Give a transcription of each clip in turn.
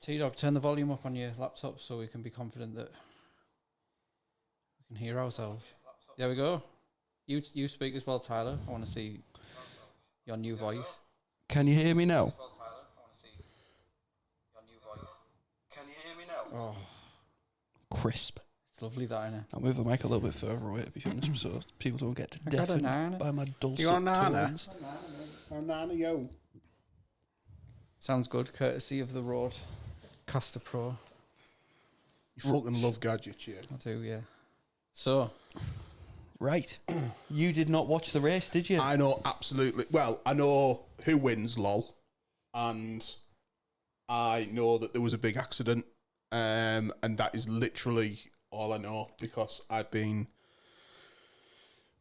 T-Dog, turn the volume up on your laptop so we can be confident that we can hear ourselves. There we go. You speak as well, Tyler. I want to see your new voice. Can you hear me now? Can you hear me now? Oh, Crisp. it's lovely, that, isn't it? I'll move the mic a little bit further away, to be honest, so people don't get deafened by my dulcet You want Nana? tones. I'm Nana, yo. Sounds good, courtesy of the Rode Caster Pro. You fucking love gadgets, yeah. I do, yeah. So, Right. You did not watch the race, did you? I know absolutely. Well, I know who wins, lol, and I know that there was a big accident, and that is literally all I know because I've been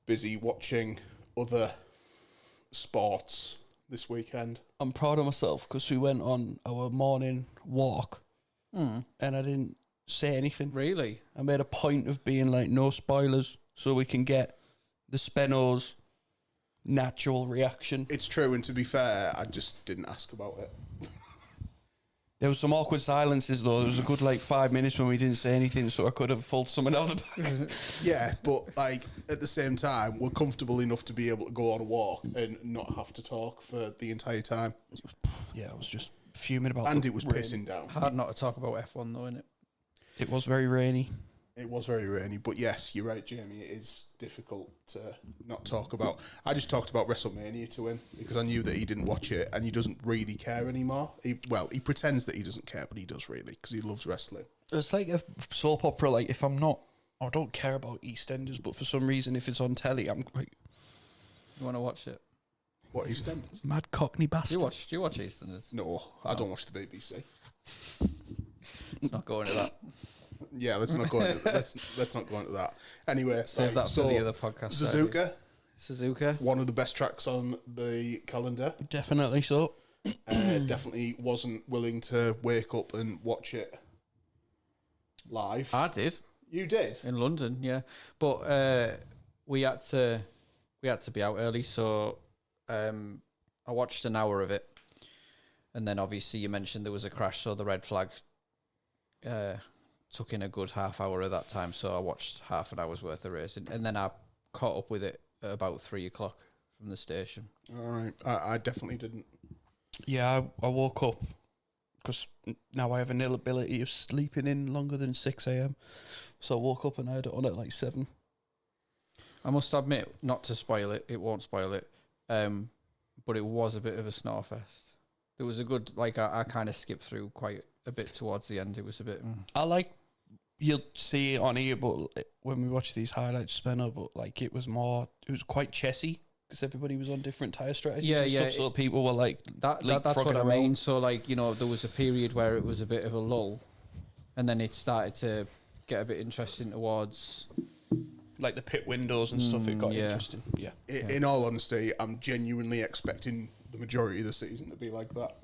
busy watching other sports this weekend. I'm proud of myself because we went on our morning walk and I didn't say anything. really? I made a point of being like, no spoilers, so we can get the Speno's natural reaction. It's true, and to be fair, I just didn't ask about it. There was some awkward silences though. There was a good 5 minutes when we didn't say anything, so I could have pulled someone out of the back. Yeah, but at the same time, we're comfortable enough to be able to go on a walk and not have to talk for the entire time. Yeah, I was just fuming about And the it was rain. pissing down. Hard not to talk about F1 though, innit? It was very rainy. It was very rainy, but yes, you're right, Jamie. It is difficult to not talk about. I just talked about WrestleMania to him because I knew that he didn't watch it and he doesn't really care anymore. He pretends that he doesn't care, but he does really because he loves wrestling. It's like a soap opera. Like, if I'm not, I don't care about EastEnders, but for some reason, if it's on telly, I'm like, You want to watch it? What, EastEnders? mad Cockney bastard. Do you watch EastEnders? No, I don't watch the BBC. Let's not go into that. Yeah, let's not go into let's not go into that. Anyway, Save that for the other podcast. SUZUKA, one of the best tracks on the calendar. Definitely so. Definitely wasn't willing to wake up and watch it live. I did. You did? In London, yeah. But we had to be out early, so I watched an hour of it. And then obviously you mentioned there was a crash, so the red flag took in a good half hour of that time, so I watched half an hour's worth of racing. And then I caught up with it at about 3 o'clock from the station. All right. I definitely didn't. Yeah, I woke up because now I have an inability of sleeping in longer than 6 a.m. So I woke up and I had it on at 7. I must admit, not to spoil it, it won't spoil it, but it was a bit of a snore fest. There was a good, I kind of skipped through quite a bit towards the end. It was a bit... You'll see it on here, but when we watch these highlights, Spenno, but it was quite chessy because everybody was on different tyre strategies and stuff, so people were that's what I mean. So there was a period where it was a bit of a lull, and then it started to get a bit interesting towards the pit windows and stuff. It got interesting. Yeah. In all honesty, I'm genuinely expecting the majority of the season to be like that.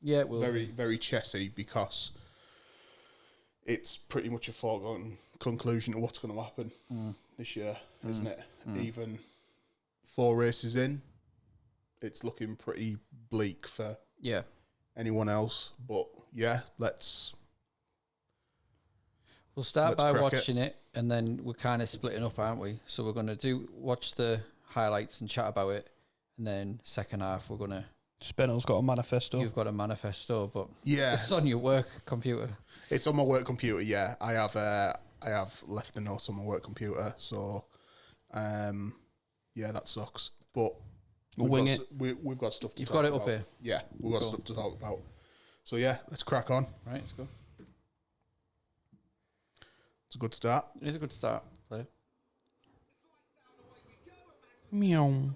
Yeah, it will. Very, very chessy because it's pretty much a foregone conclusion of what's going to happen this year, isn't it? Even 4 races in, it's looking pretty bleak for anyone else. But yeah, we'll start by watching it, and then we're kind of splitting up, aren't we? So we're going to watch the highlights and chat about it, and then second half we're going to... Spenno's got a manifesto. You've got a manifesto, but yeah, it's on your work computer. It's on my work computer. Yeah, I have left the notes on my work computer. So, yeah, that sucks. But we've got stuff to. You've talk got it about. up here. Yeah, we've got stuff to talk about. So yeah, let's crack on. Right, let's go. It's a good start. It is a good start. Play. Meow.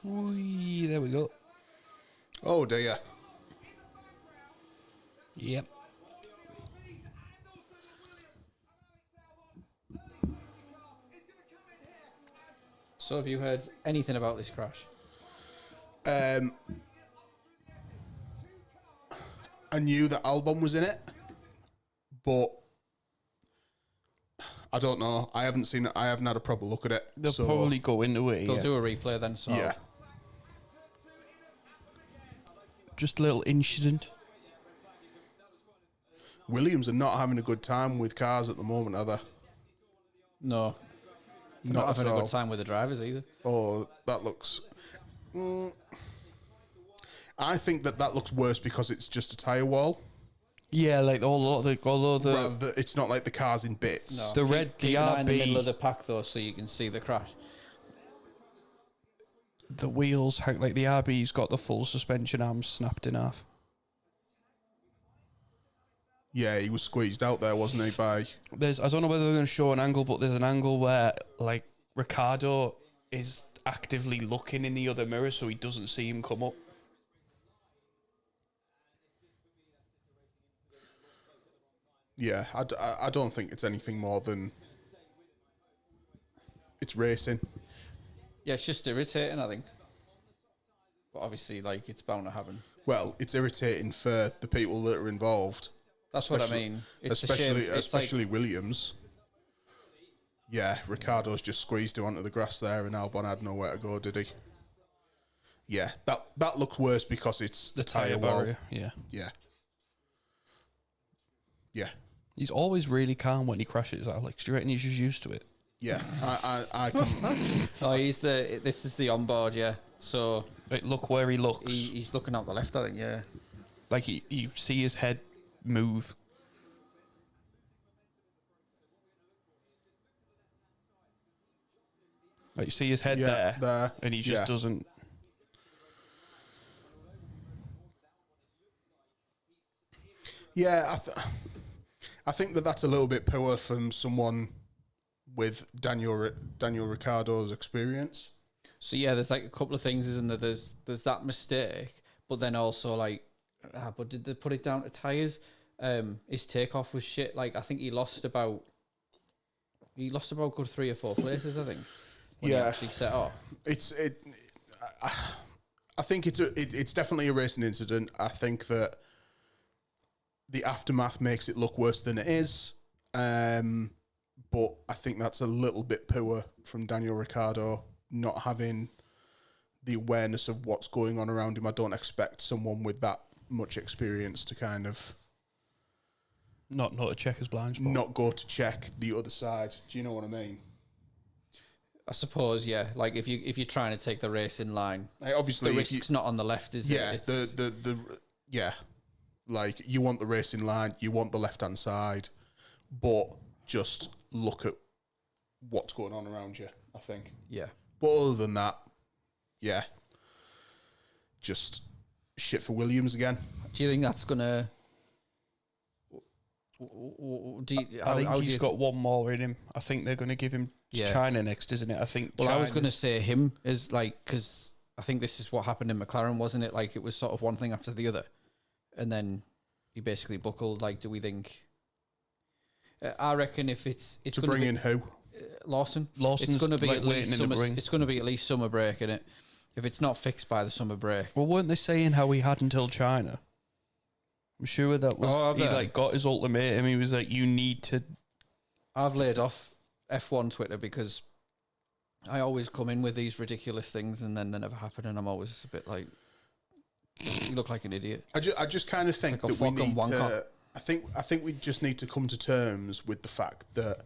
Wee, there we go. Oh dear. Yep. So have you heard anything about this crash? I knew that Albon was in it. but I don't know. I haven't seen it. I haven't had a proper look at it. They'll so, probably go into it. They'll Yeah. do a replay then. So yeah. Just a little incident. Williams are not having a good time with cars at the moment, are they? No, they're Not not at having a all. good time with the drivers either. Oh, that looks. I think that looks worse because it's just a tyre wall. Yeah, like although Rather than, it's not like the car's in bits. No. The Keep- red keep an eye in the middle of DRB, the pack though, so you can see the crash. the wheels, like the RB's got the full suspension arms snapped in half. Yeah, he was squeezed out there, wasn't he? By I don't know whether they're going to show an angle, but there's an angle where like Ricardo is actively looking in the other mirror so he doesn't see him come up. yeah, I don't think it's anything more than it's racing. Yeah, it's just irritating, I think. But obviously, like, it's bound to happen. Well, it's irritating for the people that are involved. That's what I mean. It's a shame. It's Especially Williams. Yeah, Ricardo's just squeezed him onto the grass there, and Albon had nowhere to go, did he? Yeah, that looks worse because it's the tyre wall. barrier. Yeah. Yeah. Yeah. He's always really calm when he crashes, Alex. Do you reckon he's just used to it? Yeah. I can, Oh, this is the onboard, yeah. So Like, look where he looks. he's looking out the left, I think, yeah. Like, you see his head move. Like, you see his head yeah, there, and he just yeah. doesn't. Yeah, I think that's a little bit poor from someone with Daniel Ricciardo's experience. So yeah, there's like a couple of things, isn't there? There's that mistake, but then also like, but did they put it down to tyres? His takeoff was shit. Like I think he lost about good 3 or 4 places. I think. When he actually set off. I think it's definitely a racing incident. I think that the aftermath makes it look worse than it is. But I think that's a little bit poor from Daniel Ricciardo, not having the awareness of what's going on around him. I don't expect someone with that much experience to kind of Not to check his blind spot. not go to check the other side. Do you know what I mean? I suppose, yeah. Like if you're trying to take the race in line, Like, obviously, the if risk's not on the left, is yeah, it? It's, yeah, like you want the racing line, you want the left hand side, but just look at what's going on around you. I think. yeah. But other than that, yeah, just shit for Williams again. Do you think that's gonna? Do you, I think how do he's you got one more in him. I think they're going to give him Yeah. China next, isn't it? I think. Well, I was going to China's- say him is like because I think this is what happened in McLaren, wasn't it? Like it was sort of one thing after the other, and then he basically buckled. Like, do we think? I reckon if it's To gonna bring be, in who? Lawson's it's going to be like at waiting least in the summer. ring. It's going to be at least summer break, in it. If it's not fixed by the summer break, Well, weren't they saying how he had until China? I'm sure that was Oh, have he they? like got his ultimatum. He was like, "You need to." I've laid off F1 Twitter because I always come in with these ridiculous things and then they never happen, and I'm always a bit like, you look like an idiot. I just kind of think Like a that we fucking need to. wanker. I think we just need to come to terms with the fact that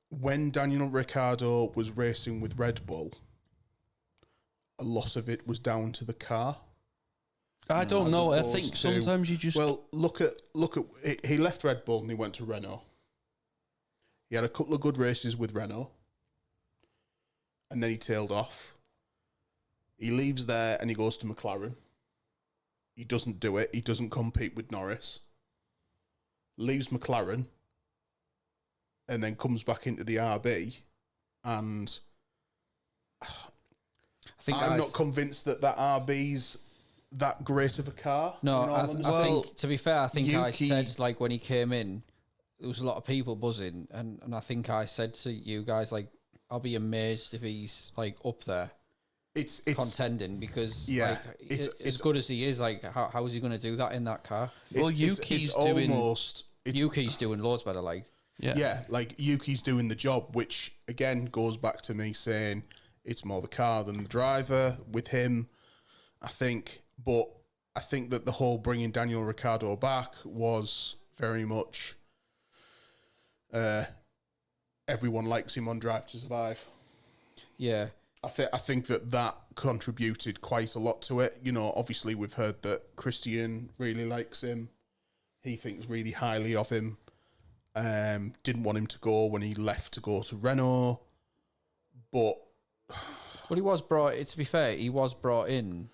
when Daniel Ricciardo was racing with Red Bull, a lot of it was down to the car. I don't As know. I opposed think to- sometimes you just. Well, look at he left Red Bull and he went to Renault. He had a couple of good races with Renault, and then he tailed off. He leaves there and he goes to McLaren. He doesn't do it. He doesn't compete with Norris. Leaves McLaren, and then comes back into the RB. And I think I'm not convinced that RB's that great of a car. No, in all I honesty. think, to be fair, I think I Yuki- said, like, when he came in, there was a lot of people buzzing, and I think I said to you guys, like, I'll be amazed if he's, like, up there. it's contending because yeah, like, it's as good as he is, like how is he going to do that in that car? Well, Yuki's doing Yuki's doing loads better. Like like Yuki's doing the job, which again goes back to me saying it's more the car than the driver with him, I think. But I think that the whole bringing Daniel Ricciardo back was very much everyone likes him on Drive to Survive. Yeah. I think that contributed quite a lot to it. You know, obviously we've heard that Christian really likes him. He thinks really highly of him. Didn't want him to go when he left to go to Renault. But he was brought, to be fair, he was brought in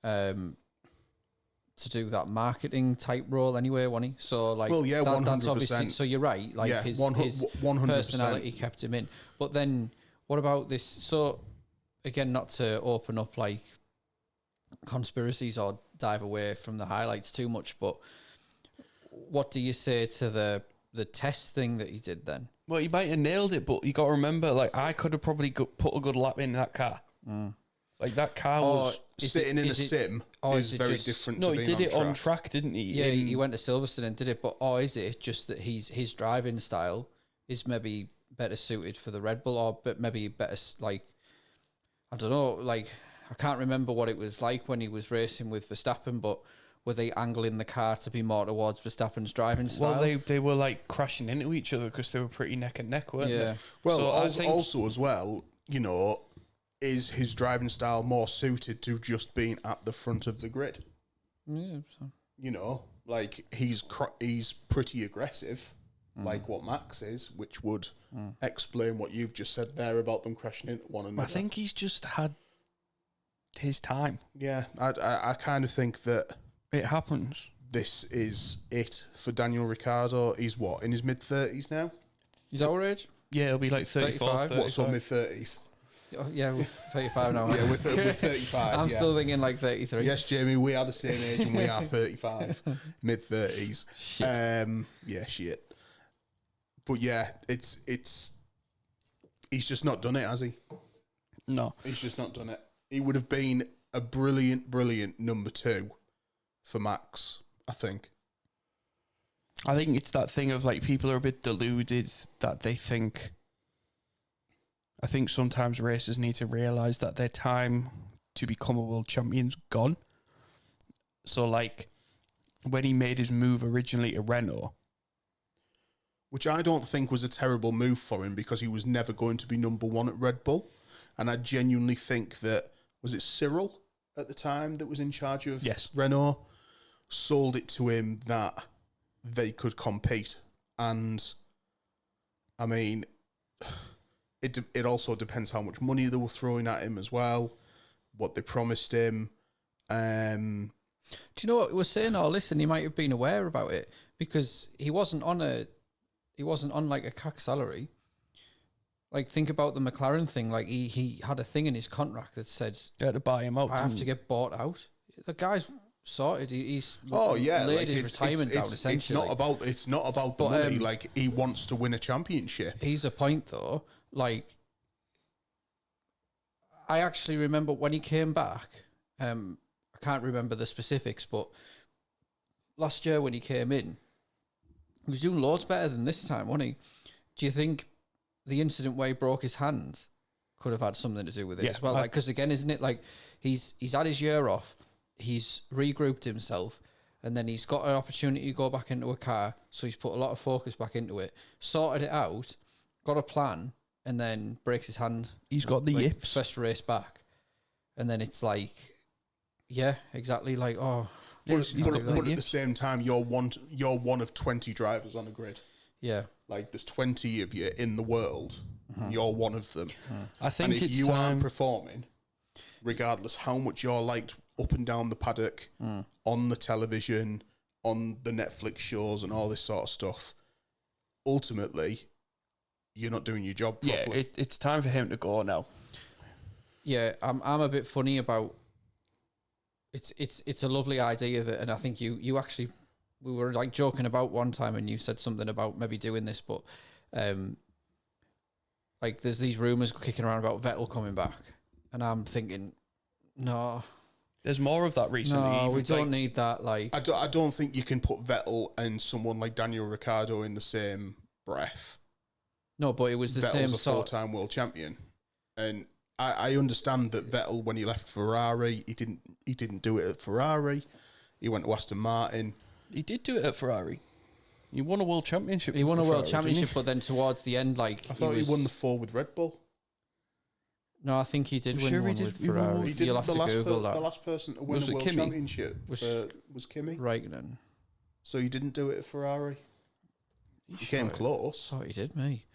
to do that marketing type role anyway, wasn't he? So like, well, yeah, 100%. That's obviously, so you're right. Like yeah, his 100%. personality kept him in. But then what about this? So again, not to open up like conspiracies or dive away from the highlights too much, but what do you say to the test thing that he did then? Well, he might have nailed it, but you got to remember, like, I could have probably put a good lap in that car. Like, that car was sitting in a sim is very different. No, to he being did it track. on track, didn't he? Yeah, he went to Silverstone and did it. But is it just that his driving style is maybe better suited for the Red Bull, or maybe better, like, I don't know, like, I can't remember what it was like when he was racing with Verstappen, but were they angling the car to be more towards Verstappen's driving style? Well, they were like crashing into each other because they were pretty neck and neck, weren't they? Well, so I think also as well, you know, is his driving style more suited to just being at the front of the grid? Yeah. So. You know, like he's pretty aggressive, like what Max is, which would explain what you've just said there about them crashing into one another. I think he's just had his time. Yeah, I kind of think that it happens. This is it for Daniel Ricciardo. He's what, in his mid-30s now? Is that our age? Yeah, it'll be like 34, 35. What, so mid-30s? Oh, yeah, we're 35 now. Yeah, we're 35. I'm still thinking like 33. Yes, Jamie, we are the same age and we are 35, mid-30s. Shit. Yeah, shit. But yeah, it's he's just not done it, has he? No. He's just not done it. He would have been a brilliant number 2 for Max, I think. I think it's that thing of like people are a bit deluded that they think. I think sometimes racers need to realise that their time to become a world champion's gone. So like when he made his move originally to Renault, which I don't think was a terrible move for him because he was never going to be number 1 at Red Bull. And I genuinely think that, was it Cyril at the time that was in charge of Renault, sold it to him that they could compete. And I mean, it also depends how much money they were throwing at him as well, what they promised him. Do you know what we're saying? Oh, listen, he might have been aware about it because he wasn't on like a cack salary. Like, think about the McLaren thing. Like, he had a thing in his contract that said they had to buy him out. I have to get bought out. The guy's sorted. He's laid like his retirement down. Essentially, it's not about the money. Like, he wants to win a championship. He's a point though. Like, I actually remember when he came back. I can't remember the specifics, but last year when he came in, he was doing loads better than this time, wasn't he? Do you think the incident where he broke his hand could have had something to do with it as well? Like, because again, isn't it like he's had his year off, he's regrouped himself, and then he's got an opportunity to go back into a car, so he's put a lot of focus back into it, sorted it out, got a plan, and then breaks his hand. He's got the yips. First race back, and then it's like, yeah, exactly. Like, oh, but at the same time, you're one of 20 drivers on a grid. Yeah, like there's 20 of you in the world. You're one of them. I think and if you aren't performing, regardless how much you're liked up and down the paddock, on the television, on the Netflix shows, and all this sort of stuff, ultimately, you're not doing your job properly. Yeah, it's time for him to go now. Yeah, I'm a bit funny about. It's a lovely idea that, and I think you actually, we were like joking about one time, and you said something about maybe doing this, but like there's these rumors kicking around about Vettel coming back, And I'm thinking, no, There's more of that recently. no, even we don't like- need that. Like, I don't think you can put Vettel and someone like Daniel Ricciardo in the same breath. no, but it was the Vettel's same a sort. four-time world champion, and I understand that Vettel, when he left Ferrari, he didn't do it at Ferrari. He went to Aston Martin. He did do it at Ferrari. He won a world championship. He won a for world Ferrari, didn't championship, but then towards the end, like, I thought he won the 4 with Red Bull. No, I think he did I'm win sure he one did- with he won one Ferrari. with- He did You'll have to Google The that. last person to win Was a it world Kimi? championship Was- was Kimi. Raikkonen. So he didn't do it at Ferrari. He came close. Thought he did, me.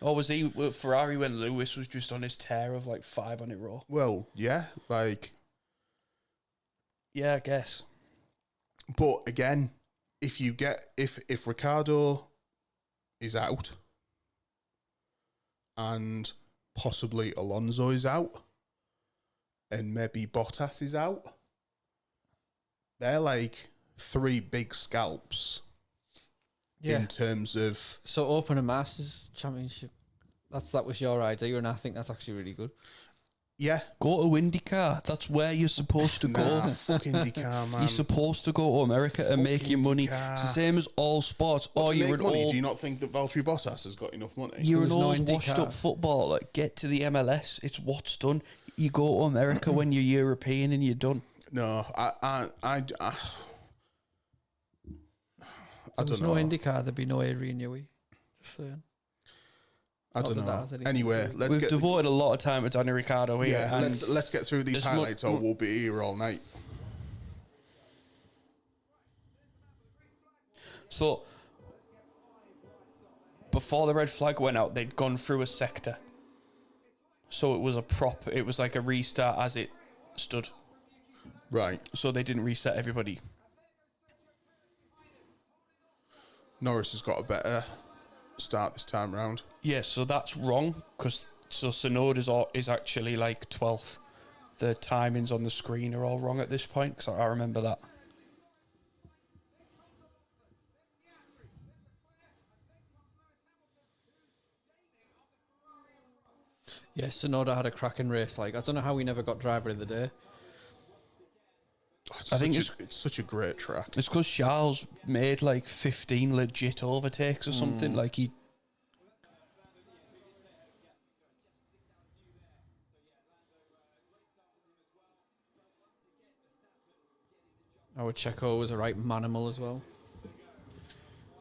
Or was he with Ferrari when Lewis was just on his tear of like 5 on it raw? Well, yeah, like, Yeah, I guess. but again, if Ricardo is out and possibly Alonso is out and maybe Bottas is out, they're like 3 big scalps in terms of... So Open and Masters Championship. That was your idea, and I think that's actually really good. Yeah. Go to IndyCar. That's where you're supposed to Nah, go. fuck IndyCar, man. You're supposed to go to America and Fuck make your money. IndyCar. It's the same as all sports. What, Or to you're make an money, old, do you not think that Valtteri Bottas has got enough money? you're an There was no old IndyCar. washed up footballer. Get to the MLS. It's what's done. You go to America when you're European and you're done. No, I If there was don't know. no IndyCar, there'd be no Adrian Newey. Just saying. I Not don't that that know. has anything Anyway, to do with let's We've get devoted a lot of time to Daniel Ricciardo here. yeah. and Let's get through these there's highlights, or we'll be here all night. So, before the red flag went out, they'd gone through a sector. So it was it was like a restart as it stood. Right. So they didn't reset everybody. Norris has got a better start this time round. Yeah, so that's wrong, because Tsunoda is actually like 12th. The timings on the screen are all wrong at this point, because I remember that. Yeah, Sonoda had a cracking race. Like, I don't know how we never got driver of the day. Oh, I think it's such a great track. It's because Charles made like 15 legit overtakes or something. Like he. Our Checo was a right manimal as well.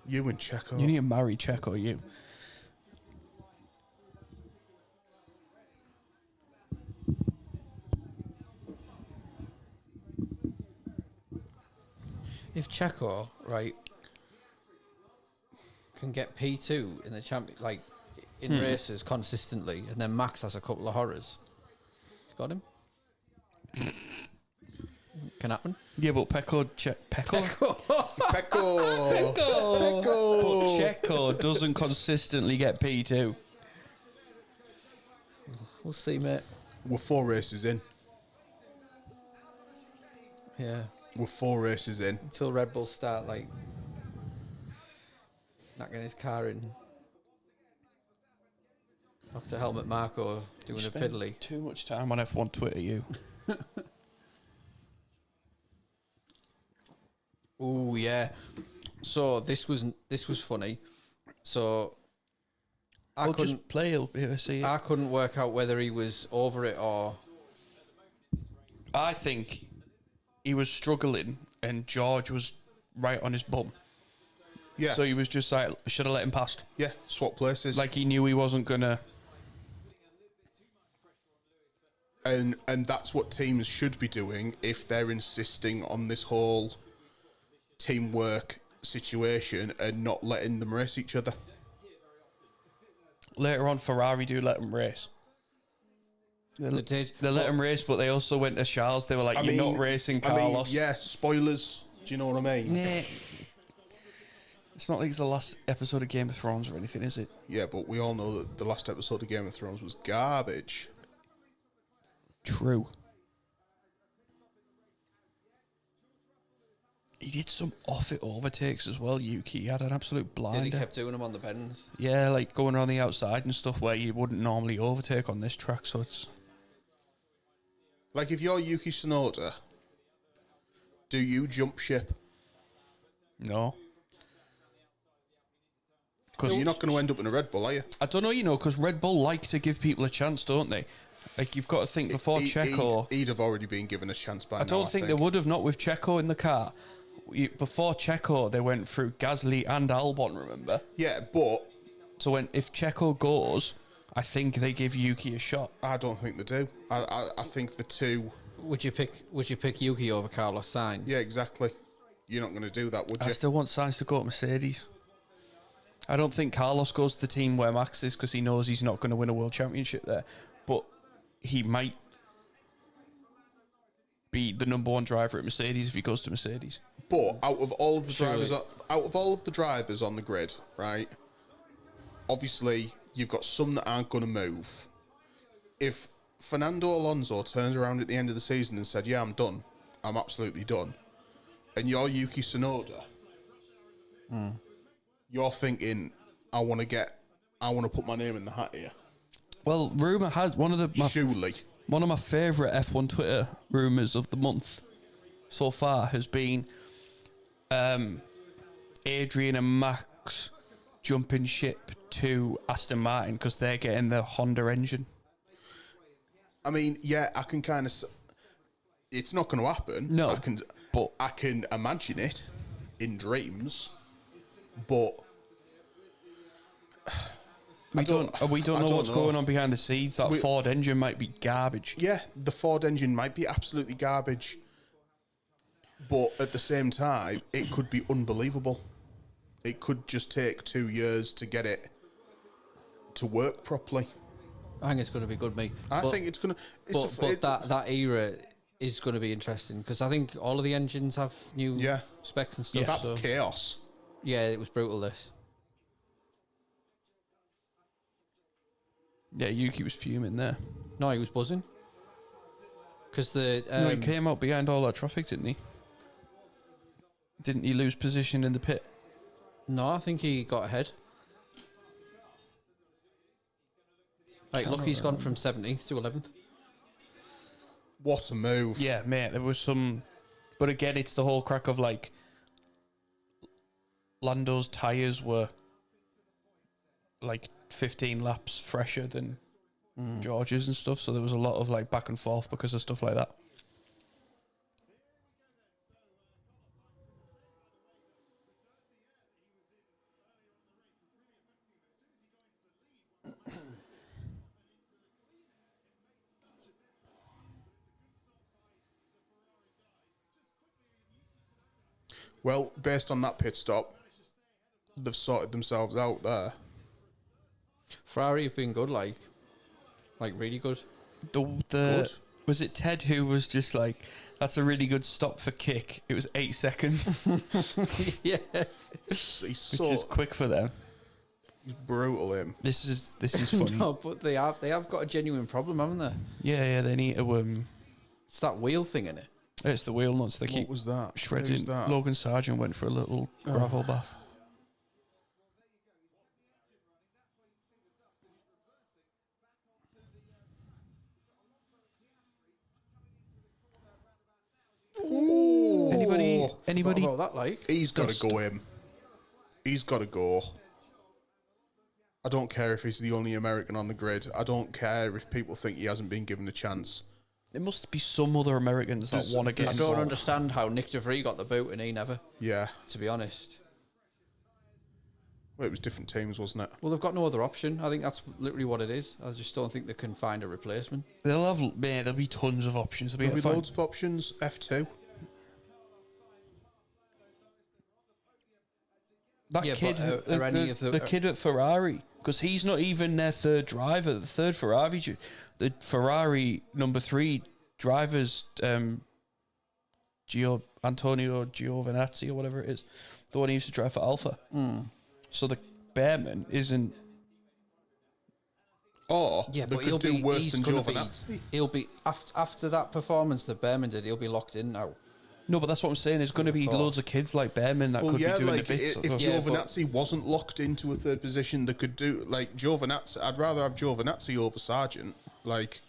You and Checo. You need to marry Checo, you. If Checo, right, can get P2 in the like in races consistently, and then Max has a couple of horrors, he's got him. Can happen. Yeah, but Pecco. Pecco. But Checo doesn't consistently get P2. We'll see, mate. We're 4 races in. Yeah. We're 4 races in. Until Red Bull start like knocking his car in. Dr. Helmut Marko doing a fiddly. Too much time on F1 Twitter, you. Oh yeah. So this was funny. So I I'll couldn't just play a see it. I couldn't work out whether he was over it or I think he was struggling and George was right on his bum. Yeah. So he was just like, should have let him past. Yeah. Swap places. Like he knew he wasn't going to. And that's what teams should be doing if they're insisting on this whole teamwork situation and not letting them race each other. Later on, Ferrari do let him race. they did. They let him race, but they also went to Charles. They were like, you're not racing Carlos. yeah, spoilers. Do you know what I mean? Nah. It's not like it's the last episode of Game of Thrones or anything, is it? Yeah, but we all know that the last episode of Game of Thrones was garbage. True. He did some off-it overtakes as well, Yuki. He had an absolute blinder. Did he kept doing them on the bends? Yeah, like going around the outside and stuff where you wouldn't normally overtake on this track, so it's... Like, if you're Yuki Tsunoda, do you jump ship? No. Because you're not going to end up in a Red Bull, are you? I don't know, because Red Bull like to give people a chance, don't they? Like, you've got to think before Checo... He'd have already been given a chance by now, I don't think they would have, not with Checo in the car. Before Checo, they went through Gasly and Albon, remember? Yeah, but... So if Checo goes, I think they give Yuki a shot. I don't think they do. I think the two... Would you pick Yuki over Carlos Sainz? Yeah, exactly. You're not going to do that, would you? I still want Sainz to go to Mercedes. I don't think Carlos goes to the team where Max is because he knows he's not going to win a world championship there. But he might be the number one driver at Mercedes if he goes to Mercedes. But out of all of the drivers on the grid, right? Obviously, you've got some that aren't going to move. If Fernando Alonso turns around at the end of the season and said, "Yeah, I'm done. I'm absolutely done," and you're Yuki Tsunoda, you're thinking, I want to put my name in the hat here. Well, rumour has Surely. One of my favourite F1 Twitter rumours of the month so far has been Adrian and Max jumping ship to Aston Martin because they're getting the Honda engine. I mean, yeah, I can kind of... It's not going to happen. No, but I can imagine it in dreams, but... We don't know what's going on behind the scenes. That Ford engine might be garbage. Yeah, the Ford engine might be absolutely garbage, but at the same time, it could be unbelievable. It could just take 2 years to get it to work properly. I think it's going to be good, mate. I think it's going to... But that era is going to be interesting because I think all of the engines have new specs and stuff. Yeah, that's chaos. Yeah, it was brutal, this. Yeah, Yuki was fuming there. No, he was buzzing. Because he came out behind all that traffic, didn't he? Didn't he lose position in the pit? No, I think he got ahead. Like, look, he's gone from 17th to 11th. What a move. Yeah, mate, there was some... But again, it's the whole crack of, like... Lando's tyres were, like, 15 laps fresher than George's and stuff, so there was a lot of, like, back and forth because of stuff like that. Well, based on that pit stop, they've sorted themselves out there. Ferrari have been good, like really good. Good. Was it Ted who was just like, that's a really good stop for kick? It was 8 seconds. Yeah. Which is quick for them. He's brutal, him. This is funny. No, but they have got a genuine problem, haven't they? Yeah, they need to it's that wheel thing, innit? It's the wheel nuts. They keep What was that? shredding. Who's that? Logan Sargent went for a little gravel bath. Ooh. Anybody? What about that, like? He's got to go in. He's got to go. I don't care if he's the only American on the grid. I don't care if people think he hasn't been given a chance. There must be some other Americans that want to get I involved. don't understand how Nick DeVries got the boot and he never. Yeah. To be honest. Well, it was different teams, wasn't it? Well, they've got no other option. I think that's literally what it is. I just don't think they can find a replacement. There'll be tons of options. There'll be loads of options. F2. That kid, the kid at Ferrari, because he's not even their third driver. The third Ferrari, the Ferrari number 3 drivers, Antonio Giovinazzi or whatever it is, the one he used to drive for Alpha. So the Behrman isn't. Or yeah, they but could do worse than Giovinazzi. He'll be after that performance that Behrman did. He'll be locked in now. No, but that's what I'm saying. There's going to be loads of kids like Behrman that could be doing the bits. If Giovinazzi wasn't locked into a third position, they could do like Giovinazzi. I'd rather have Giovinazzi over Sargent. Like,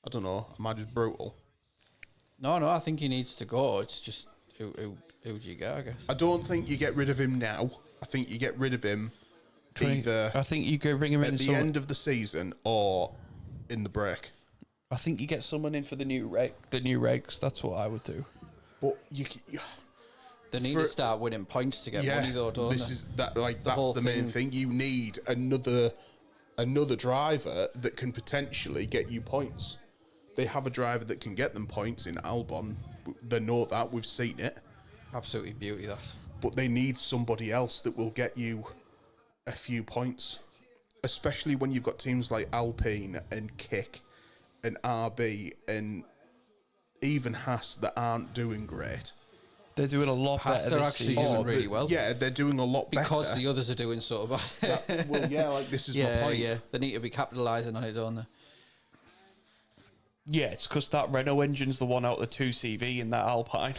I don't know. Am I just brutal? No, I think he needs to go. It's just who do you get, I guess. I don't think you get rid of him now. I think you get rid of him either I think you go bring him in at the end of the season or in the break. I think you get someone in for the new regs. That's what I would do. But They need to start winning points to get money, though, don't they? That's the main thing. You need another driver that can potentially get you points. They have a driver that can get them points in Albon. They know that. We've seen it. Absolutely beauty, that. But they need somebody else that will get you a few points, especially when you've got teams like Alpine and Kick and RB and even Haas that aren't doing great. They're doing a lot Haas better are this actually season. doing really well. Yeah, they're doing a lot better. Because the others are doing so bad. This is my point. Yeah, they need to be capitalising on it, don't they? Yeah, it's because that Renault engine's the one out of the 2CV in that Alpine.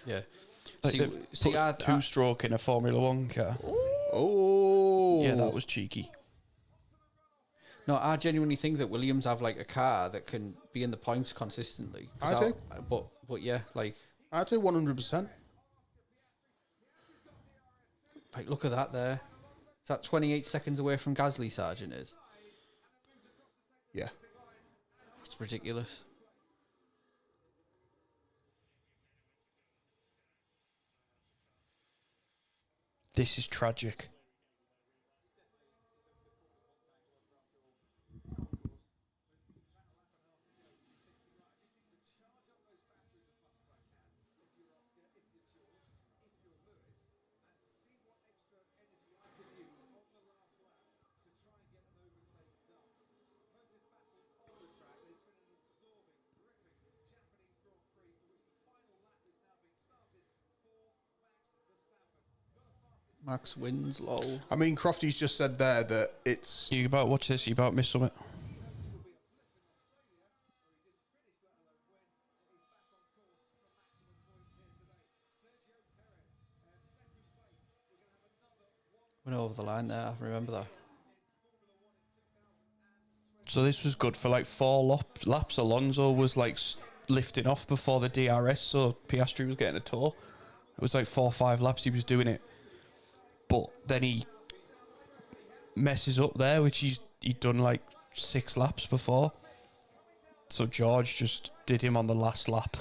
Yeah. Like two-stroke in a Formula One car. Oh. Yeah, that was cheeky. No, I genuinely think that Williams have like a car that can be in the points consistently. I do. But yeah, like I do 100%. Like, look at that there. Is that 28 seconds away from Gasly, Sargent is? Yeah. It's ridiculous. This is tragic. Max wins, lol. I mean, Crofty's just said there that it's... You about watch this, you about miss something. Went over the line there, I remember that. So this was good for like 4 laps. Alonso was like lifting off before the DRS, so Piastri was getting a tour. It was like 4 or 5 laps he was doing it. But then he messes up there, which he'd done like 6 laps before. So George just did him on the last lap.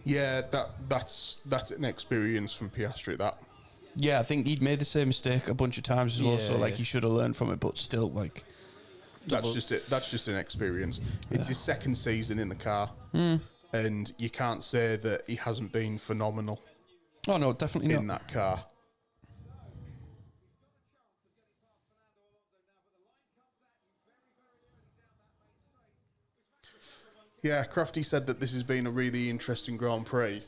Yeah, that's an experience from Piastri, that. Yeah, I think he'd made the same mistake a bunch of times as well, so like yeah. he should have learned from it, but still like... That's just it. That's just an experience. It's his second season in the car, and you can't say that he hasn't been phenomenal. Oh no, definitely in not. that car. Yeah, Crofty said that this has been a really interesting Grand Prix.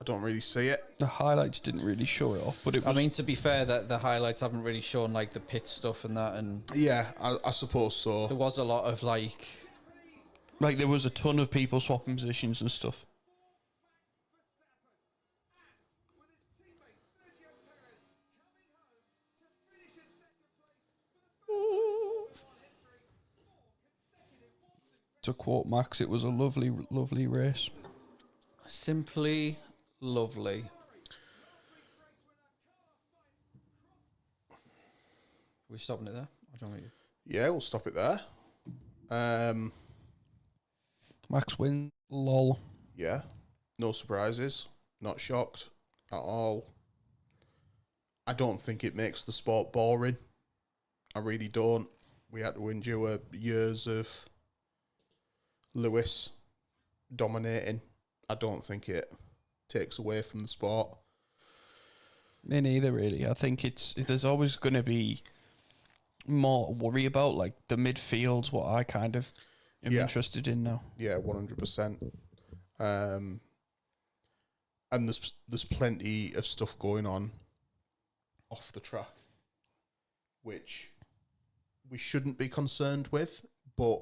I don't really see it. The highlights didn't really show it off, but it was... I mean, to be fair, that the highlights haven't really shown like the pit stuff and that, and Yeah, I suppose so. there was a lot of like there was a ton of people swapping positions and stuff. To quote Max, it was a lovely, lovely race. simply lovely. Are we stopping it there? I don't know. Yeah, we'll stop it there. Max win, lol. Yeah, no surprises. Not shocked at all. I don't think it makes the sport boring. I really don't. We had to endure years of Lewis dominating. I don't think it takes away from the sport. Me neither, really. I think there's always going to be more to worry about, like the midfield's what I kind of am interested in now. Yeah, 100%. And there's plenty of stuff going on off the track, which we shouldn't be concerned with, but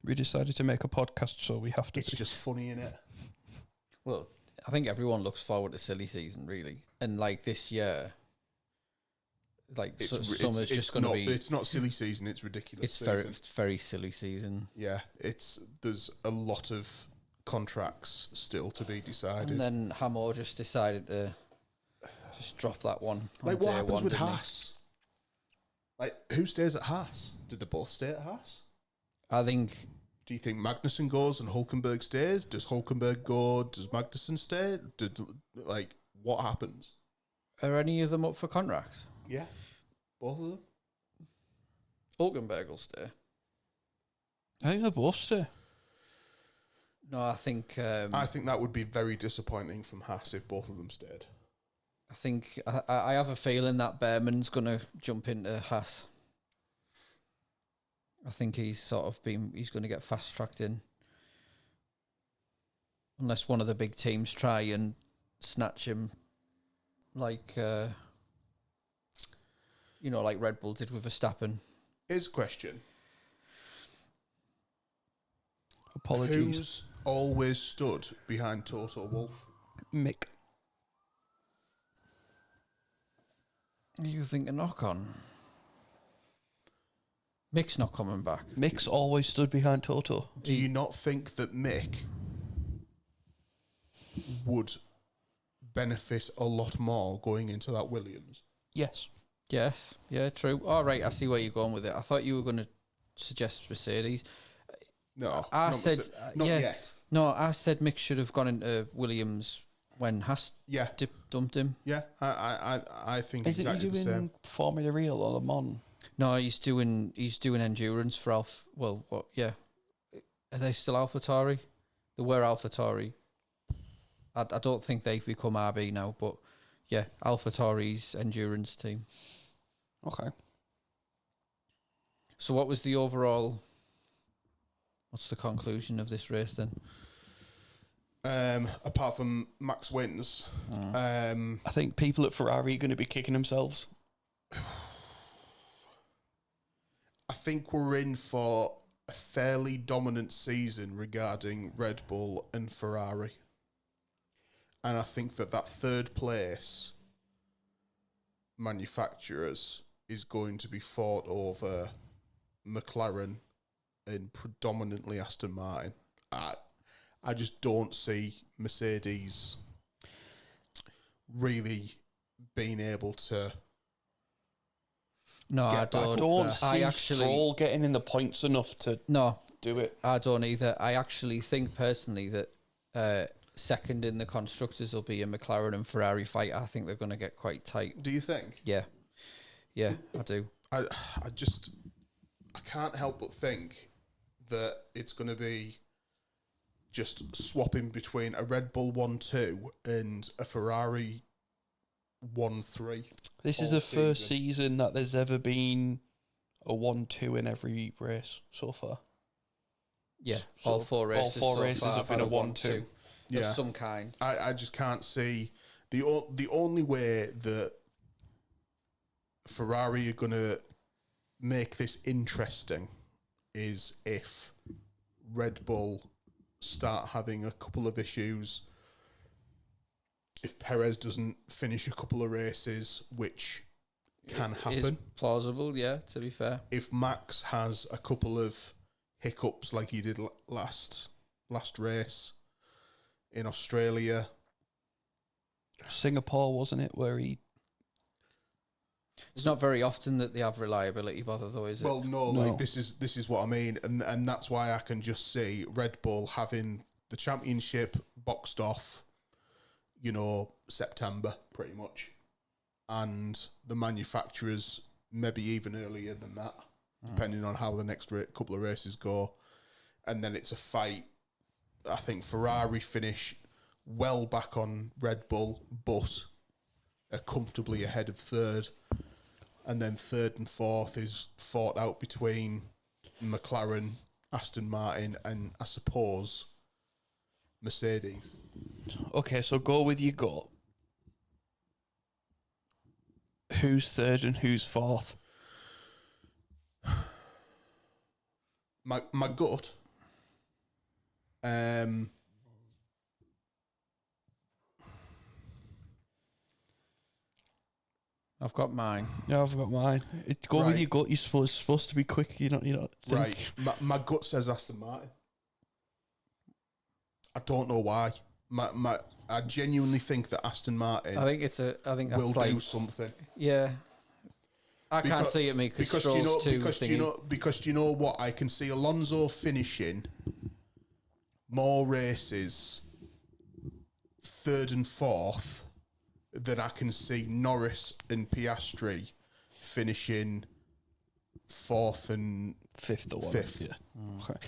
we decided to make a podcast, so we have to. It's just funny, innit? Well, I think everyone looks forward to silly season, really. And like this year, like summer's just going to be. It's not silly season. It's ridiculous. It's very silly season. Yeah, there's a lot of contracts still to be decided. And then Hamo just decided to just drop that one. Like what happens with Haas? Like who stays at Haas? Did they both stay at Haas? I think. Do you think Magnussen goes and Hulkenberg stays? Does Hulkenberg go? Does Magnussen stay? What happens? Are any of them up for contract? Yeah, both of them. Hulkenberg will stay. I think they're both stay. No, I think that would be very disappointing from Haas if both of them stayed. I think I have a feeling that Behrman's going to jump into Haas. I think he's going to get fast tracked in, unless one of the big teams try and snatch him, like like Red Bull did with Verstappen. Here's a question: Apologies. Who's always stood behind Toto Wolff? Mick. You think a knock on? Mick's not coming back. Mick's always stood behind Toto. Do you not think that Mick would benefit a lot more going into that Williams? Yes. Yes, yeah, true. All right, I see where you're going with it. I thought you were going to suggest Mercedes. No, I not said not yet. No, I said Mick should have gone into Williams when Haas dumped him. Yeah, I think Is exactly he the same. doing Formula Real or Le Mans? No, he's doing endurance for Alpha. Well, what? Yeah, are they still AlphaTauri? They were AlphaTauri. I don't think they've become RB now, but yeah, AlphaTauri's endurance team. Okay. So, what was the overall? What's the conclusion of this race then? Apart from Max wins, I think people at Ferrari are going to be kicking themselves. I think we're in for a fairly dominant season regarding Red Bull and Ferrari. And I think that third place manufacturers is going to be fought over McLaren and predominantly Aston Martin. I just don't see Mercedes really being able to. No, I don't. see Stroll getting in the points enough to do it. I don't either. I actually think personally that second in the constructors will be a McLaren and Ferrari fight. I think they're going to get quite tight. Do you think? Yeah, I do. I can't help but think that it's going to be just swapping between a Red Bull 1-2 and a Ferrari 1-3. This is the first season that there's ever been a 1-2 in every race so far. Yeah, all four races. All four races have been a 1-2. Of some kind. I just can't see the only way that Ferrari are going to make this interesting is if Red Bull start having a couple of issues. If Perez doesn't finish a couple of races, which can happen. Is plausible, yeah, to be fair. If Max has a couple of hiccups like he did last race in Australia. Singapore, wasn't it, where he... It's not very often that they have reliability bother, though, is it? Well, no, like this is what I mean, and that's why I can just see Red Bull having the championship boxed off, September pretty much, and the manufacturers maybe even earlier than that, depending on how the next couple of races go, and then it's a fight. I think Ferrari finish well back on Red Bull, but are comfortably ahead of third. And then third and fourth is fought out between McLaren, Aston Martin, and I suppose Mercedes. Okay, so go with your gut. Who's third and who's fourth? My gut. I've got mine. Yeah, I've got mine. Go with your gut. You're supposed to be quick. You know. Right. My gut says Aston Martin. I don't know why. I genuinely think that Aston Martin I think that's will like, do something. Yeah. I can't see it, me, because do you know what? I can see Alonso finishing more races third and fourth than I can see Norris and Piastri finishing fourth and fifth or fifth. Yeah. Okay.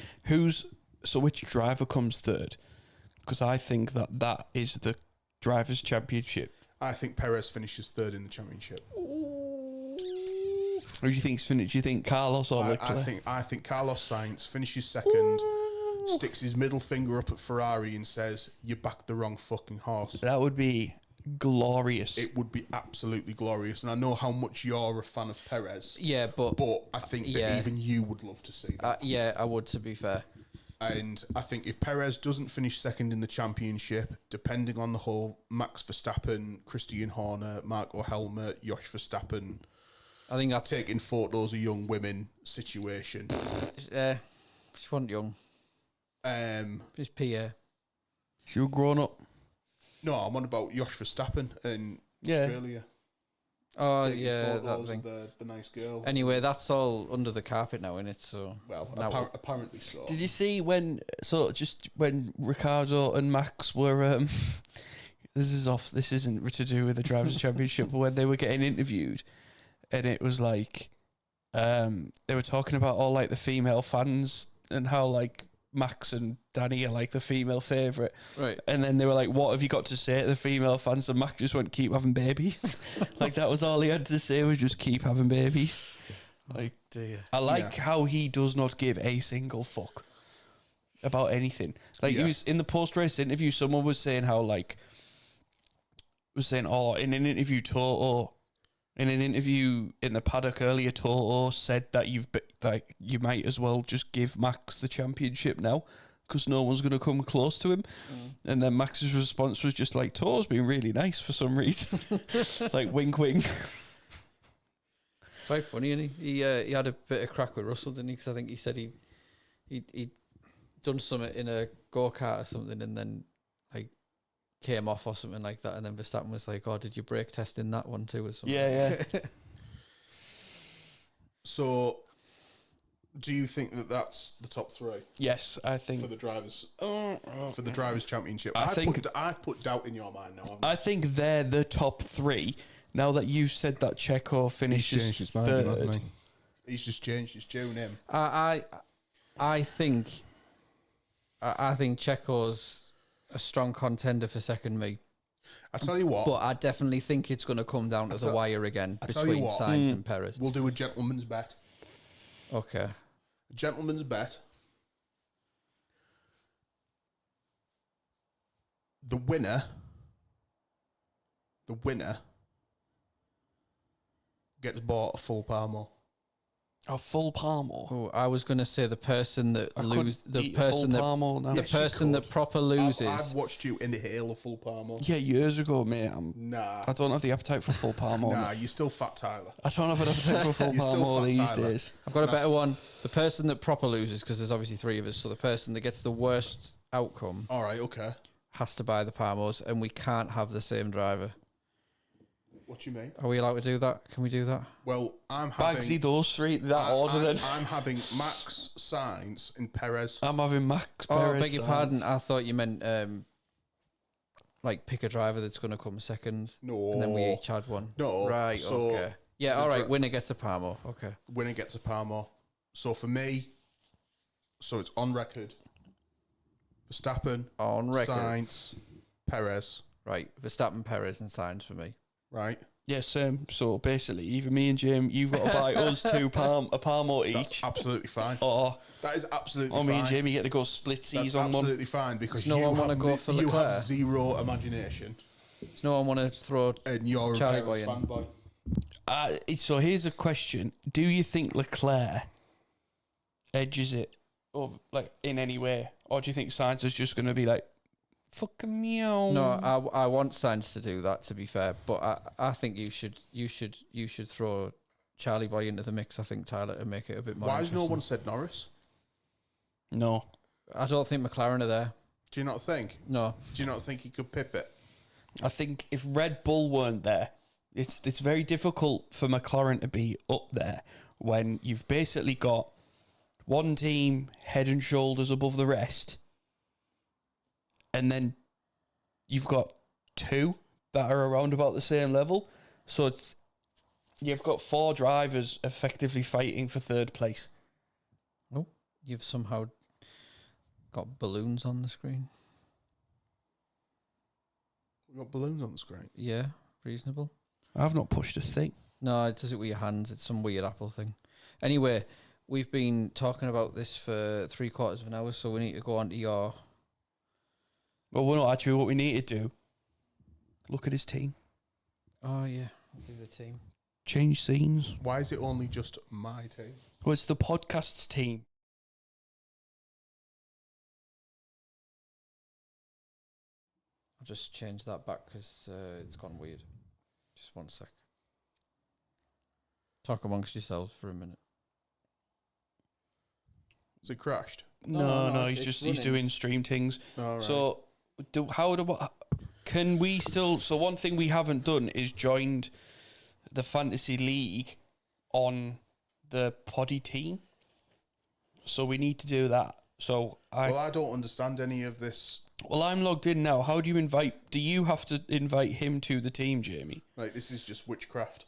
So which driver comes third? Because I think that is the drivers' championship. I think Perez finishes third in the championship. Who do you think's finished? Do you think Carlos or Leclerc? I think Carlos Sainz finishes second, sticks his middle finger up at Ferrari and says, "You backed the wrong fucking horse." That would be glorious. It would be absolutely glorious, and I know how much you're a fan of Perez. Yeah, but I think that even you would love to see that. Yeah, I would, to be fair. And I think if Perez doesn't finish second in the championship, depending on the whole Max Verstappen, Christian Horner, Marco Helmut, Josh Verstappen, I think that's taking photos of young women situation. She wasn't young. She's Pierre. You're grown up. No, I'm on about Josh Verstappen in Australia. Oh, taking yeah, that photos thing. of the nice girl. Anyway, that's all under the carpet now, innit? So Apparently so. Did you see when Ricardo and Max were this isn't to do with the drivers' championship, but when they were getting interviewed, and it was like they were talking about all like the female fans and how like Max and Danny are like the female favourite. Right. And then they were like, what have you got to say to the female fans? And Max just went, keep having babies. Like that was all he had to say, was just keep having babies. Like, dear. I like how he does not give a single fuck about anything. Like he was in the post-race interview, someone was saying how like, in an interview Toto, in an interview in the paddock earlier, Toto said that you might as well just give Max the championship now because no one's going to come close to him. And then Max's response was just like, Toto's been really nice for some reason. Like wink wink. Quite funny, isn't he? He had a bit of crack with Russell, didn't he? Because I think he said he'd done something in a go-kart or something and then like came off or something like that, and then Verstappen was like, "Oh, did you brake test in that one too?" or something. Yeah. So, do you think that that's the top three? Yes, I think for the drivers championship. I put doubt in your mind now. I think they're the top three. Now that you've said that Checo finishes his third, mind, hasn't he? He's just changed his tune in. I think Checo's a strong contender for second, me. I tell you what, but I definitely think it's going to come down to the wire again between Sainz and Perez. We'll do a gentleman's bet. Okay. A gentleman's bet. The winner gets bought a full Palmo. a full Palmo. Oh, I was going to say the person that loses, the person that proper loses. I've watched you inhale a full Palmo. Yeah, years ago, mate. Nah. I don't have the appetite for full Palmo. Nah, you're still fat, Tyler. I don't have an appetite for full You're still Palmo fat, these Tyler. days. I've got a better one. The person that proper loses, because there's obviously three of us, so the person that gets the worst outcome All right, okay. has to buy the Palmos, and we can't have the same driver. What do you mean? Are we allowed to do that? Can we do that? Well, I'm having... Bagsy, those three, that order then. I'm having Max, Sainz and Perez. I'm having Max, Oh, Perez, beg your pardon. I thought you meant like pick a driver that's going to come second. No. And then we each had one. No. Right, So okay. Yeah, all right. Winner gets a Palmo. Okay. Winner gets a Palmo. So for me, so it's on record. Verstappen, On record. Sainz, Perez, Right. Verstappen, Perez, and Sainz for me. right? Yes, so basically, either me and Jim, you've got to buy us a Palmo each. That's absolutely fine. Or That is absolutely me fine. and Jamie get to go splitsies That's on one. absolutely fine because Does no one wanna go for you Leclerc? have zero imagination Does no one want to throw and you're Charlie a boy Perez in? fanboy. So here's a question: do you think Leclerc edges it, or like in any way, or do you think Sainz is just going to be like Fucking meow. No, I want Sainz to do that. To be fair, but I think you should throw Charlie Boy into the mix. I think Tyler to make it a bit more. Why has no interesting. one said Norris? No. I don't think McLaren are there. Do you not think? No. Do you not think he could pip it? I think if Red Bull weren't there, it's very difficult for McLaren to be up there when you've basically got one team head and shoulders above the rest, and then you've got two that are around about the same level. So you've got 4 drivers effectively fighting for third place. Oh, you've somehow got balloons on the screen. We've got balloons on the screen. Yeah, reasonable. I've not pushed a thing. No, it does it with your hands. It's some weird Apple thing. Anyway, we've been talking about this for 3/4 of an hour, so we need to go on to your... Well, we're not actually. What we need to do, look at his team. Oh, yeah. I'll do the team. Change scenes. Why is it only just my team? Well, it's the podcast's team. I'll just change that back because it's gone weird. Just 1 sec. Talk amongst yourselves for a minute. Is it crashed? No, it's he's running. doing stream things. All right. So, can we still? So one thing we haven't done is joined the fantasy league on the poddy team. So we need to do that. So I don't understand any of this. Well, I'm logged in now. How do you invite? Do you have to invite him to the team, Jamie? Like, this is just witchcraft.